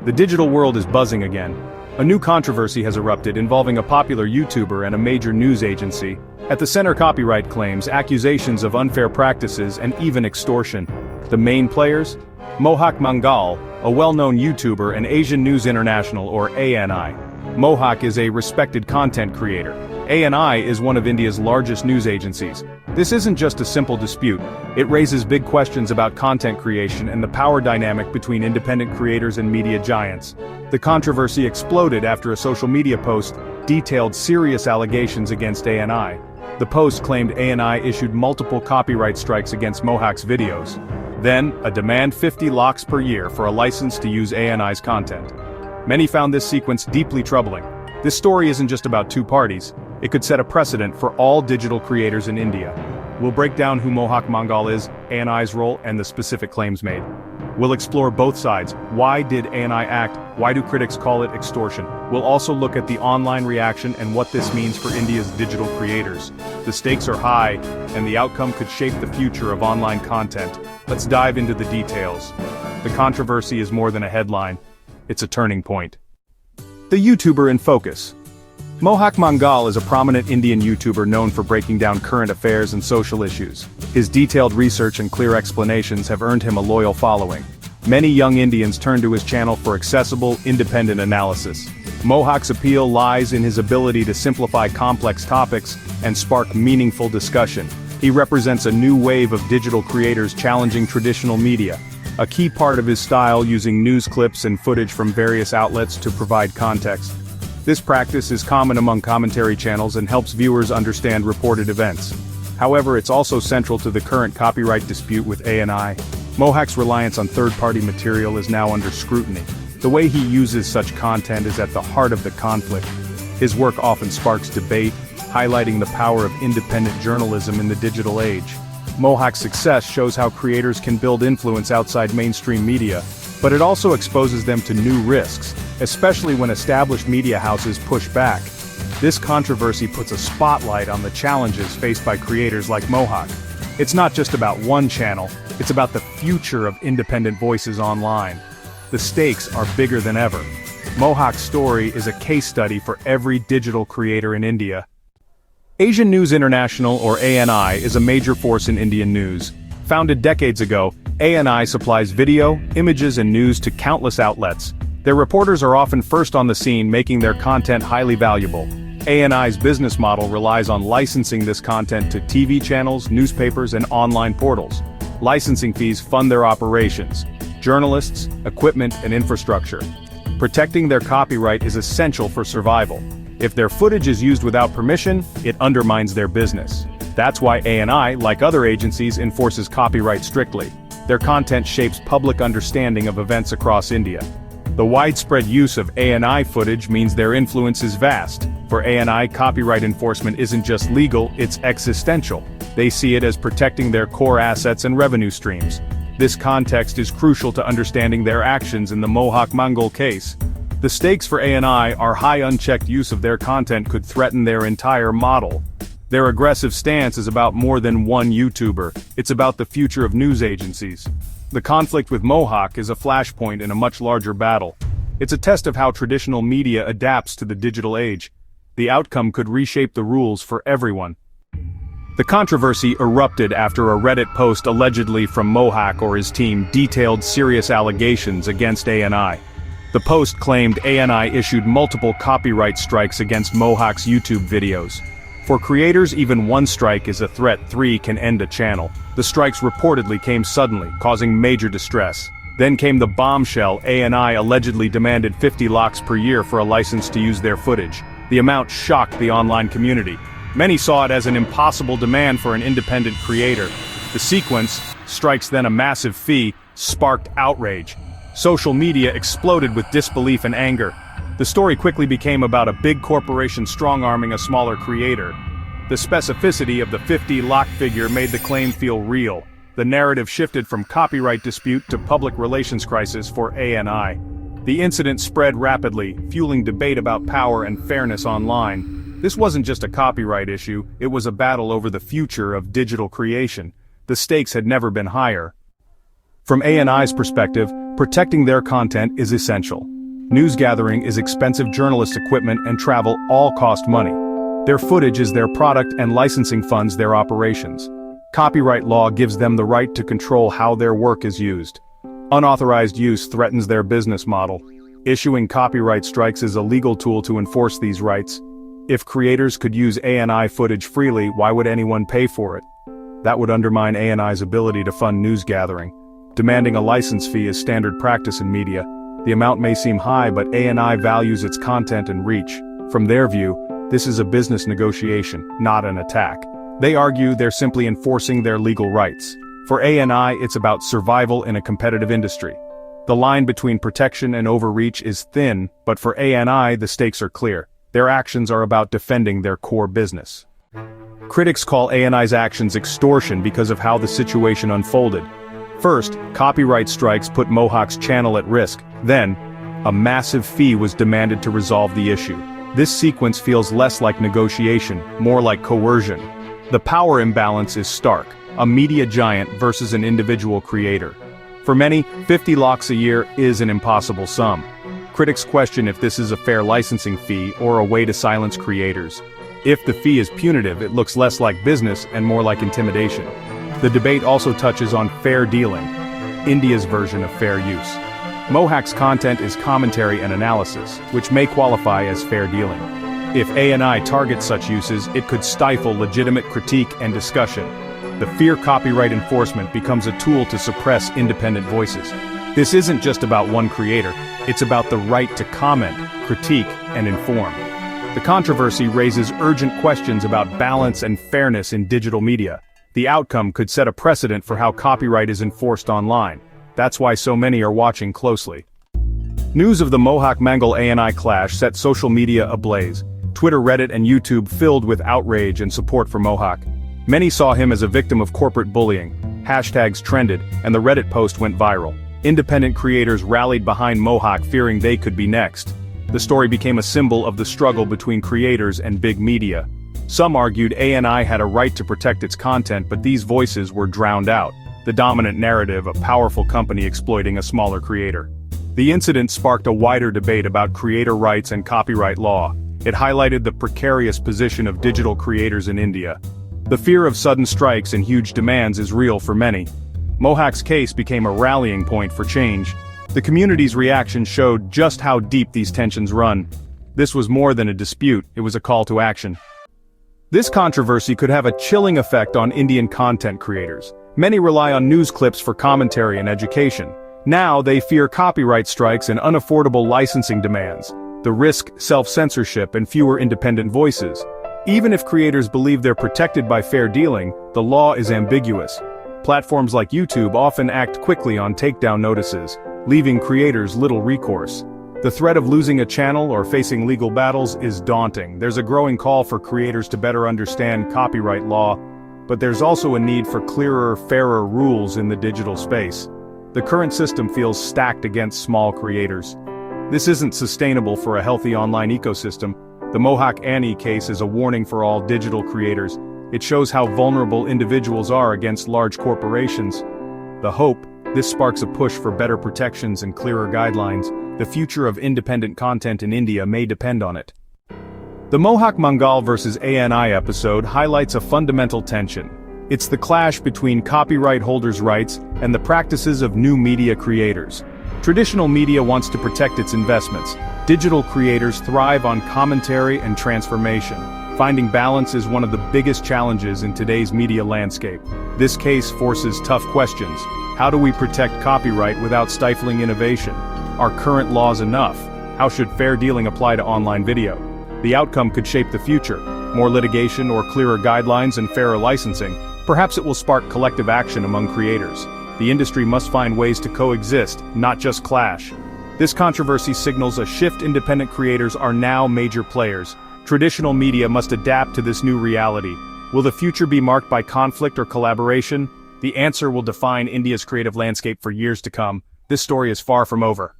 The digital world is buzzing again. A new controversy has erupted involving a popular YouTuber and a major news agency. At the center, copyright claims, accusations of unfair practices, and even extortion. The main players? Mohak Mangal, a well-known YouTuber and Asian News International or ANI. Mohak is a respected content creator. ANI is one of India's largest news agencies. This isn't just a simple dispute, it raises big questions about content creation and the power dynamic between independent creators and media giants. The controversy exploded after a social media post detailed serious allegations against ANI. The post claimed ANI issued multiple copyright strikes against Mohak's videos. Then, a demand 50 lakhs per year for a license to use ANI's content. Many found this sequence deeply troubling. This story isn't just about two parties. It could set a precedent for all digital creators in India. We'll break down who Mohak Mangal is, ANI's role, and the specific claims made. We'll explore both sides. Why did ANI act? Why do critics call it extortion? We'll also look at the online reaction and what this means for India's digital creators. The stakes are high, and the outcome could shape the future of online content. Let's dive into the details. The controversy is more than a headline. It's a turning point. The YouTuber in focus. Mohak Mangal is a prominent Indian YouTuber known for breaking down current affairs and social issues. His detailed research and clear explanations have earned him a loyal following. Many young Indians turn to his channel for accessible, independent analysis. Mohak's appeal lies in his ability to simplify complex topics and spark meaningful discussion. He represents a new wave of digital creators challenging traditional media. A key part of his style using news clips and footage from various outlets to provide context. This practice is common among commentary channels and helps viewers understand reported events. However, it's also central to the current copyright dispute with ANI. Mohak's reliance on third-party material is now under scrutiny. The way he uses such content is at the heart of the conflict. His work often sparks debate, highlighting the power of independent journalism in the digital age. Mohak's success shows how creators can build influence outside mainstream media, but it also exposes them to new risks, especially when established media houses push back. This controversy puts a spotlight on the challenges faced by creators like Mohak. It's not just about one channel, it's about the future of independent voices online. The stakes are bigger than ever. Mohak's story is a case study for every digital creator in India. Asian News International or ANI is a major force in Indian news. Founded decades ago, ANI supplies video, images and news to countless outlets. Their reporters are often first on the scene, making their content highly valuable. ANI's business model relies on licensing this content to TV channels, newspapers and online portals. Licensing fees fund their operations, journalists, equipment and infrastructure. Protecting their copyright is essential for survival. If their footage is used without permission, it undermines their business. That's why ANI, like other agencies, enforces copyright strictly. Their content shapes public understanding of events across India. The widespread use of ANI footage means their influence is vast. For ANI, copyright enforcement isn't just legal, it's existential. They see it as protecting their core assets and revenue streams. This context is crucial to understanding their actions in the Mohak Mangal case. The stakes for ANI are high. Unchecked use of their content could threaten their entire model. Their aggressive stance is about more than one YouTuber, it's about the future of news agencies. The conflict with Mohak is a flashpoint in a much larger battle. It's a test of how traditional media adapts to the digital age. The outcome could reshape the rules for everyone. The controversy erupted after a Reddit post allegedly from Mohak or his team detailed serious allegations against ANI. The post claimed ANI issued multiple copyright strikes against Mohak's YouTube videos. For creators, even one strike is a threat. 3 can end a channel. The strikes reportedly came suddenly, causing major distress. Then came the bombshell. ANI allegedly demanded 50 lakhs per year for a license to use their footage. The amount shocked the online community. Many saw it as an impossible demand for an independent creator. The sequence, strikes then a massive fee, sparked outrage. Social media exploded with disbelief and anger. The story quickly became about a big corporation strong-arming a smaller creator. The specificity of the 50 lakh figure made the claim feel real. The narrative shifted from copyright dispute to public relations crisis for ANI. The incident spread rapidly, fueling debate about power and fairness online. This wasn't just a copyright issue, it was a battle over the future of digital creation. The stakes had never been higher. From ANI's perspective, protecting their content is essential. News gathering is expensive journalist equipment and travel all cost money. Their footage is their product and licensing funds their operations. Copyright law gives them the right to control how their work is used. Unauthorized use threatens their business model. Issuing copyright strikes is a legal tool to enforce these rights. If creators could use ANI footage freely, why would anyone pay for it? That would undermine ANI's ability to fund news gathering. Demanding a license fee is standard practice in media. The amount may seem high, but ANI values its content and reach. From their view, this is a business negotiation, not an attack. They argue they're simply enforcing their legal rights. For ANI, it's about survival in a competitive industry. The line between protection and overreach is thin, but for ANI, the stakes are clear. Their actions are about defending their core business. Critics call ANI's actions extortion because of how the situation unfolded. First, copyright strikes put Mohak's channel at risk. Then, a massive fee was demanded to resolve the issue. This sequence feels less like negotiation, more like coercion. The power imbalance is stark, a media giant versus an individual creator. For many, 50 lakhs a year is an impossible sum. Critics question if this is a fair licensing fee or a way to silence creators. If the fee is punitive, it looks less like business and more like intimidation. The debate also touches on fair dealing, India's version of fair use. Mohak's content is commentary and analysis, which may qualify as fair dealing. If ANI targets such uses, it could stifle legitimate critique and discussion. The fear copyright enforcement becomes a tool to suppress independent voices. This isn't just about one creator, it's about the right to comment, critique, and inform. The controversy raises urgent questions about balance and fairness in digital media. The outcome could set a precedent for how copyright is enforced online. That's why so many are watching closely. News of the Mohak Mangal ANI clash set social media ablaze. Twitter, Reddit, and YouTube filled with outrage and support for Mohak. Many saw him as a victim of corporate bullying. Hashtags trended, and the Reddit post went viral. Independent creators rallied behind Mohak, fearing they could be next. The story became a symbol of the struggle between creators and big media. Some argued ANI had a right to protect its content, but these voices were drowned out. The dominant narrative, a powerful company exploiting a smaller creator. The incident sparked a wider debate about creator rights and copyright law. It highlighted the precarious position of digital creators in India. The fear of sudden strikes and huge demands is real for many. Mohak's case became a rallying point for change. The community's reaction showed just how deep these tensions run. This was more than a dispute, it was a call to action. This controversy could have a chilling effect on Indian content creators. Many rely on news clips for commentary and education. Now they fear copyright strikes and unaffordable licensing demands. The risk, self-censorship, and fewer independent voices. Even if creators believe they're protected by fair dealing, the law is ambiguous. Platforms like YouTube often act quickly on takedown notices, leaving creators little recourse. The threat of losing a channel or facing legal battles is daunting. There's a growing call for creators to better understand copyright law, but there's also a need for clearer, fairer rules in the digital space. The current system feels stacked against small creators. This isn't sustainable for a healthy online ecosystem. The Mohak ANI case is a warning for all digital creators. It shows how vulnerable individuals are against large corporations. The hope, this sparks a push for better protections and clearer guidelines. The future of independent content in India may depend on it. The Mohak Mangal vs. ANI episode highlights a fundamental tension. It's the clash between copyright holders' rights and the practices of new media creators. Traditional media wants to protect its investments. Digital creators thrive on commentary and transformation. Finding balance is one of the biggest challenges in today's media landscape. This case forces tough questions. How do we protect copyright without stifling innovation? Are current laws enough? How should fair dealing apply to online video? The outcome could shape the future. More litigation or clearer guidelines and fairer licensing. Perhaps it will spark collective action among creators. The industry must find ways to coexist, not just clash. This controversy signals a shift. Independent creators are now major players. Traditional media must adapt to this new reality. Will the future be marked by conflict or collaboration? The answer will define India's creative landscape for years to come. This story is far from over.